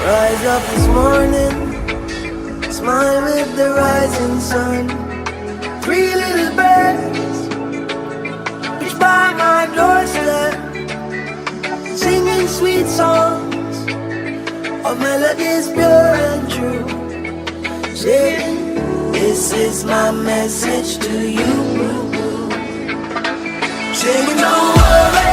Rise up this morning, smile with the rising sun. Three little birds reach by my doorstep, singing sweet songs of melodies pure and true, saying, this is my message to you. Saying, don't worry.